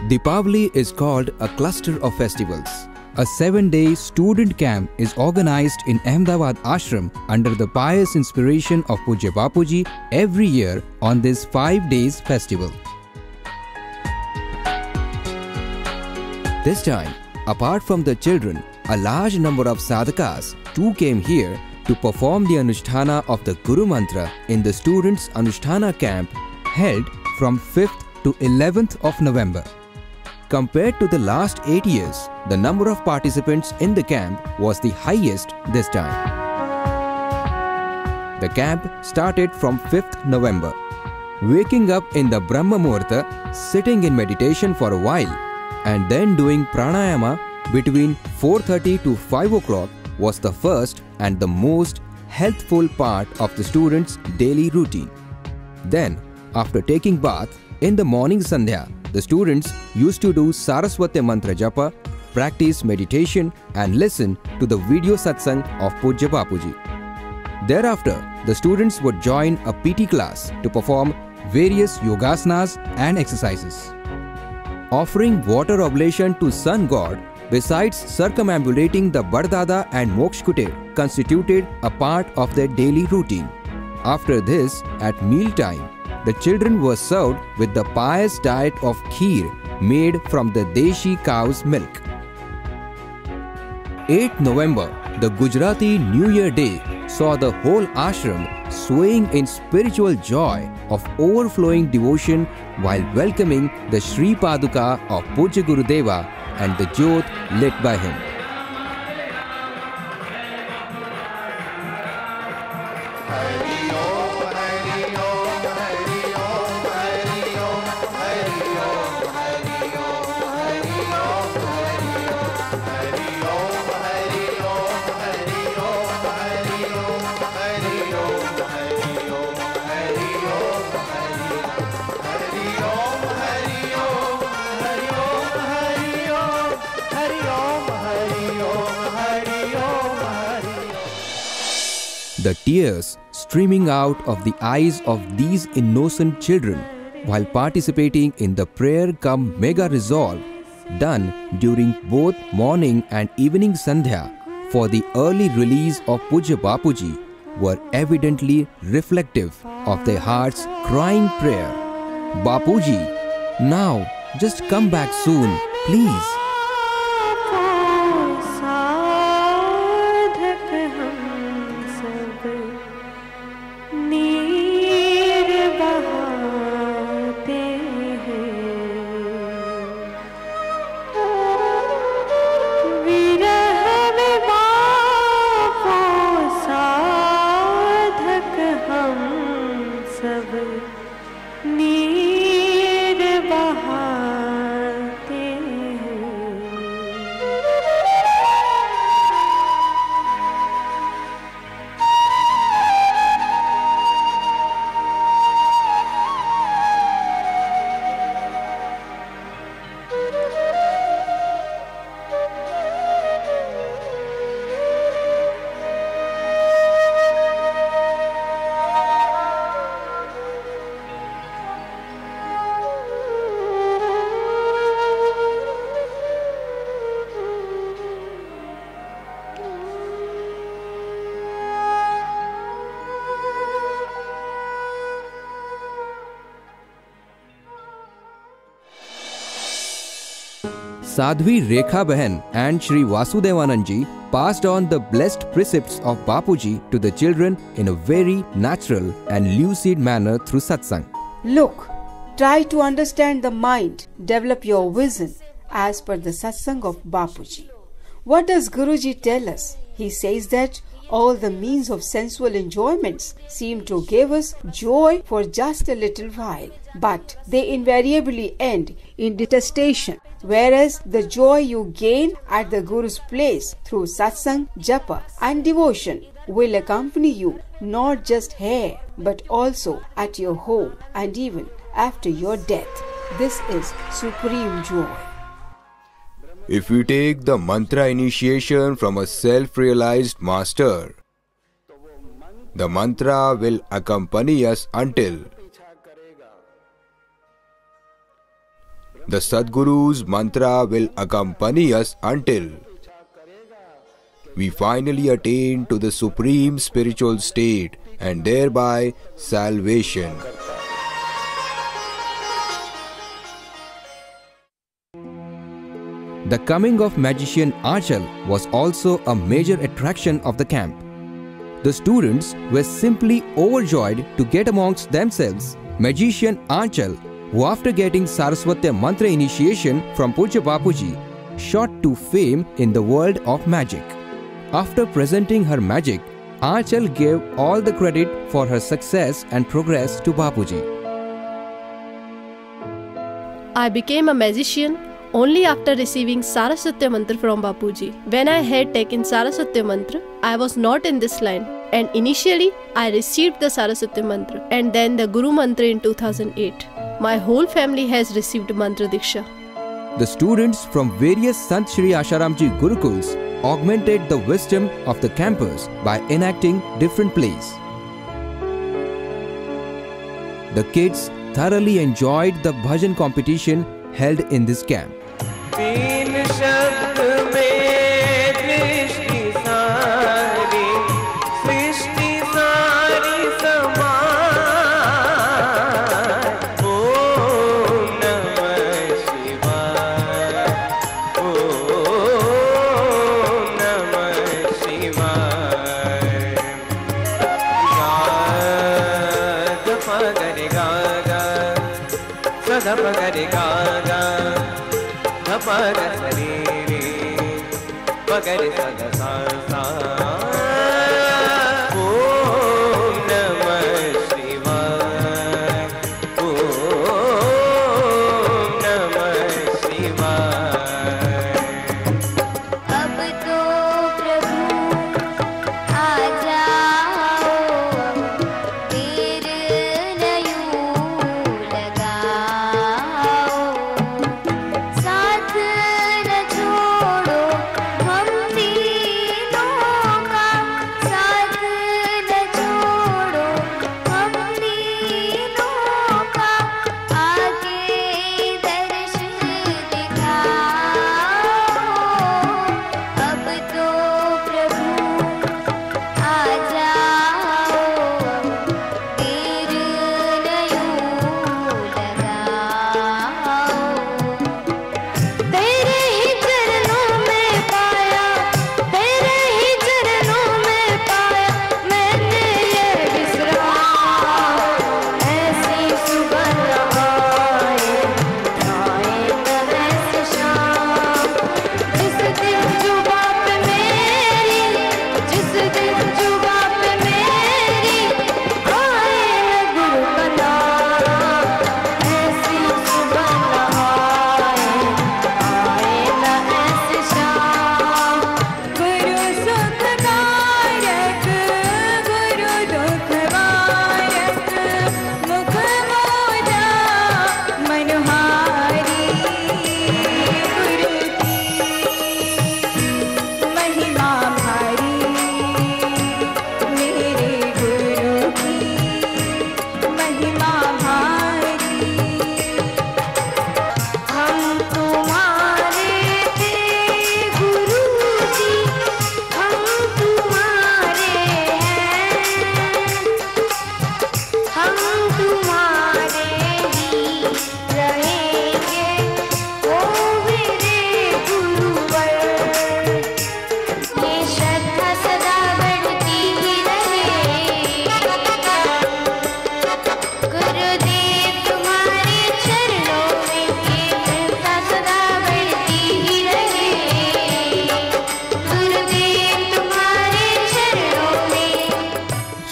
Deepavali is called a cluster of festivals. A 7-day student camp is organized in Ahmedabad Ashram under the pious inspiration of Pujya Bapuji every year on this 5 days festival. This time, apart from the children, a large number of sadhakas too came here to perform the Anushtana of the Guru Mantra in the students' Anushtana camp held from 5th to 11th of November. Compared to the last 8 years, the number of participants in the camp was the highest this time. The camp started from 5th November. Waking up in the Brahma Muhurta, sitting in meditation for a while, and then doing pranayama between 4:30 to 5 o'clock was the first and the most healthful part of the students' daily routine. Then, after taking bath, in the morning Sandhya, the students used to do Saraswati Mantra Japa, practice meditation and listen to the video satsang of Pujya Bapuji. Thereafter, the students would join a PT class to perform various yogasanas and exercises. Offering water oblation to Sun God, besides circumambulating the Bardada and Moksha Kutir, constituted a part of their daily routine. After this, at mealtime, the children were served with the pious diet of kheer made from the Deshi cow's milk. 8th November, the Gujarati New Year Day, saw the whole ashram swaying in spiritual joy of overflowing devotion while welcoming the Shri Paduka of Pujya Gurudeva and the Jyot lit by him. The tears streaming out of the eyes of these innocent children while participating in the prayer cum mega resolve done during both morning and evening Sandhya for the early release of Pujya Bapuji were evidently reflective of their hearts' crying prayer. Bapuji, now just come back soon, please. Sadhvi Rekha Behan and Shri Vasudevanand Ji passed on the blessed precepts of Bapuji to the children in a very natural and lucid manner through satsang. Look, try to understand the mind, develop your vision as per the satsang of Bapuji. What does Guruji tell us? He says that all the means of sensual enjoyments seem to give us joy for just a little while, but they invariably end in detestation, whereas the joy you gain at the Guru's place through satsang, japa and devotion will accompany you not just here but also at your home and even after your death. This is supreme joy. If we take the mantra initiation from a self-realized master, the mantra will accompany us until The Sadguru's mantra will accompany us until we finally attain to the supreme spiritual state and thereby salvation. The coming of magician Aanchal was also a major attraction of the camp. The students were simply overjoyed to get amongst themselves magician Aanchal, who after getting Saraswati Mantra initiation from Pujya Bapuji, shot to fame in the world of magic. After presenting her magic, Aanchal gave all the credit for her success and progress to Bapuji. I became a magician only after receiving Saraswati Mantra from Bapuji. When I had taken Saraswati Mantra, I was not in this line, and initially I received the Saraswati Mantra and then the Guru Mantra in 2008. My whole family has received Mantra Diksha. The students from various Sant Shri Asharamji Gurukuls augmented the wisdom of the campers by enacting different plays. The kids thoroughly enjoyed the bhajan competition held in this camp.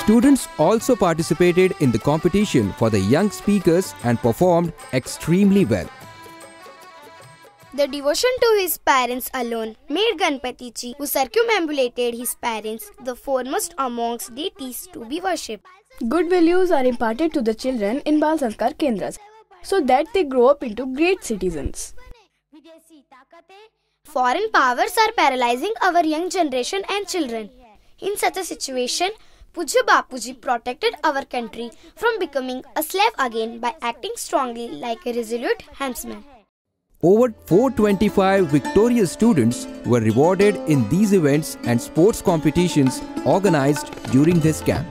Students also participated in the competition for the young speakers and performed extremely well. The devotion to his parents alone made Ganpati Ji, who circumambulated his parents, the foremost amongst deities to be worshipped. Good values are imparted to the children in Bal Sanskar Kendras so that they grow up into great citizens. Foreign powers are paralyzing our young generation and children. In such a situation, Pujya Bapuji protected our country from becoming a slave again by acting strongly like a resolute helmsman. Over 425 victorious students were rewarded in these events and sports competitions organized during this camp.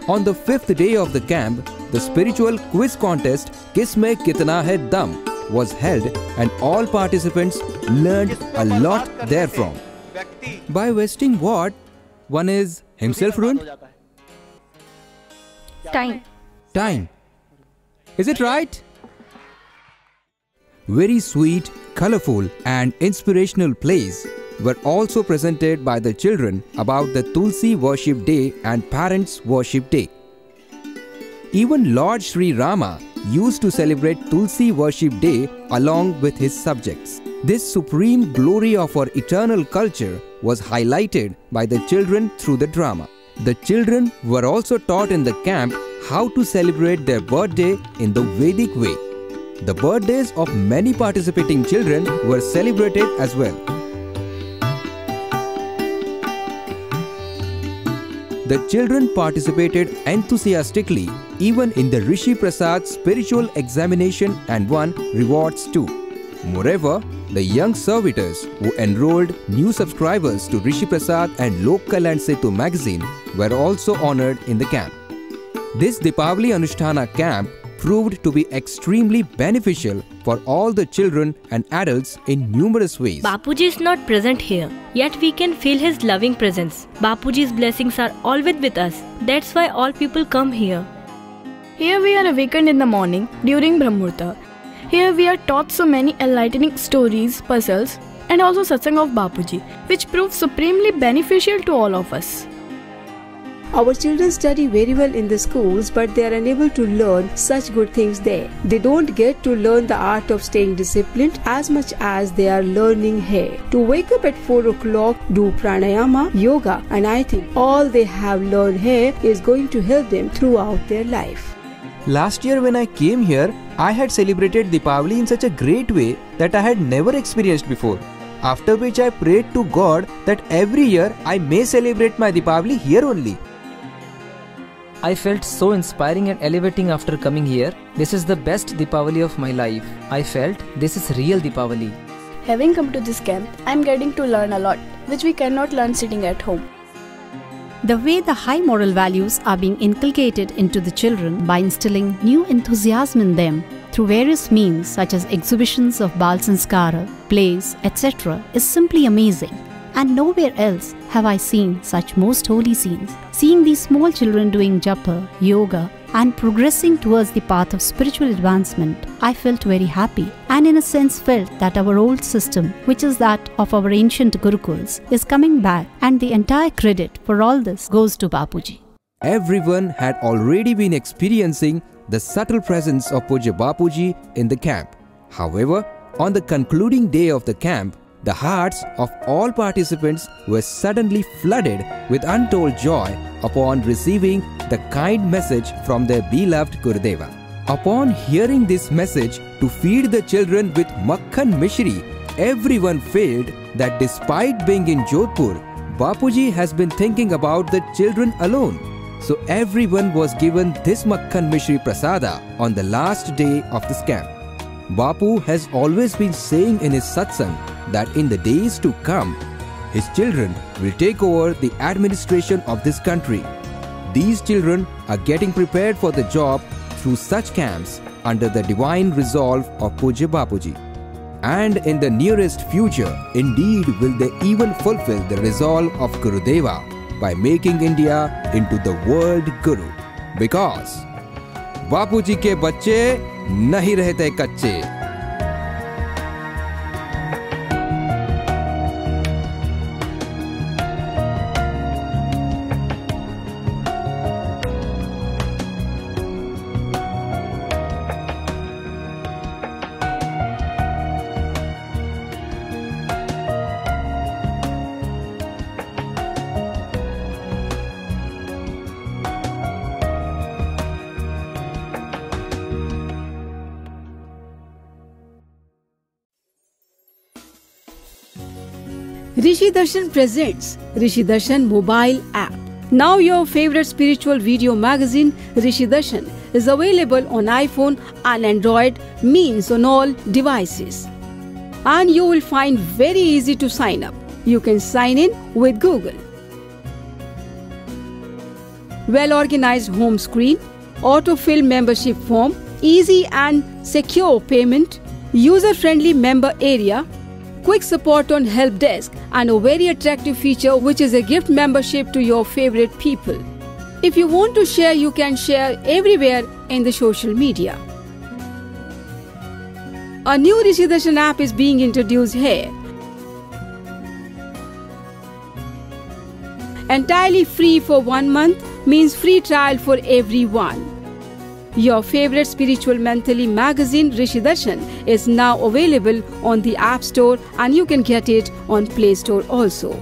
On the 5th day of the camp, the spiritual quiz contest Kisme Kitna Hai Dam was held and all participants learned a lot therefrom. By wasting what? One is himself ruined? Time. Is it right? Very sweet, colorful and inspirational plays were also presented by the children about the Tulsi Worship Day and Parents Worship Day. Even Lord Sri Rama used to celebrate Tulsi Worship Day along with his subjects. This supreme glory of our eternal culture was highlighted by the children through the drama. The children were also taught in the camp how to celebrate their birthday in the Vedic way. The birthdays of many participating children were celebrated as well. The children participated enthusiastically even in the Rishi Prasad spiritual examination and won rewards too. Moreover, the young servitors who enrolled new subscribers to Rishi Prasad and Lok Kalyan Setu magazine were also honored in the camp. This Deepavali Anushtana camp proved to be extremely beneficial for all the children and adults in numerous ways. Bapuji is not present here, yet we can feel his loving presence. Bapuji's blessings are always with us. That's why all people come here. Here we are awakened in the morning during Brahmurta. Here we are taught so many enlightening stories, puzzles and also satsang of Bapuji, which proves supremely beneficial to all of us. Our children study very well in the schools, but they are unable to learn such good things there. They don't get to learn the art of staying disciplined as much as they are learning here. To wake up at 4 o'clock, do pranayama, yoga, and I think all they have learned here is going to help them throughout their life. Last year when I came here, I had celebrated Deepavali in such a great way that I had never experienced before. After which I prayed to God that every year I may celebrate my Deepavali here only. I felt so inspiring and elevating after coming here. This is the best Deepavali of my life. I felt this is real Deepavali. Having come to this camp, I am getting to learn a lot, which we cannot learn sitting at home. The way the high moral values are being inculcated into the children by instilling new enthusiasm in them through various means such as exhibitions of Bal Sanskara, plays, etc. is simply amazing. And nowhere else have I seen such most holy scenes. Seeing these small children doing japa, yoga and progressing towards the path of spiritual advancement, I felt very happy and in a sense felt that our old system, which is that of our ancient Gurukuls, is coming back and the entire credit for all this goes to Bapuji. Everyone had already been experiencing the subtle presence of Pujya Bapuji in the camp. However, on the concluding day of the camp, the hearts of all participants were suddenly flooded with untold joy upon receiving the kind message from their beloved Gurudeva. Upon hearing this message to feed the children with Makhan Mishri, everyone felt that despite being in Jodhpur, Bapuji has been thinking about the children alone. So everyone was given this Makhan Mishri Prasada on the last day of this camp. Bapu has always been saying in his satsang that in the days to come, his children will take over the administration of this country. These children are getting prepared for the job through such camps under the divine resolve of Pujya Bapuji. And in the nearest future, indeed will they even fulfill the resolve of Gurudeva by making India into the world Guru. Because Bapuji ke bacche nahi rehte kacche. Rishi Darshan presents Rishi Darshan mobile app. Now your favorite spiritual video magazine Rishi Darshan is available on iPhone and Android, means on all devices. And you will find very easy to sign up. You can sign in with Google. Well-organized home screen, autofill membership form, easy and secure payment, user-friendly member area, quick support on help desk, and a very attractive feature which is a gift membership to your favorite people. If you want to share, you can share everywhere in the social media. A new Rishi Darshan app is being introduced here. Entirely free for 1 month means free trial for everyone. Your favorite spiritual mentally magazine Rishi Darshan is now available on the App Store, and you can get it on Play Store also.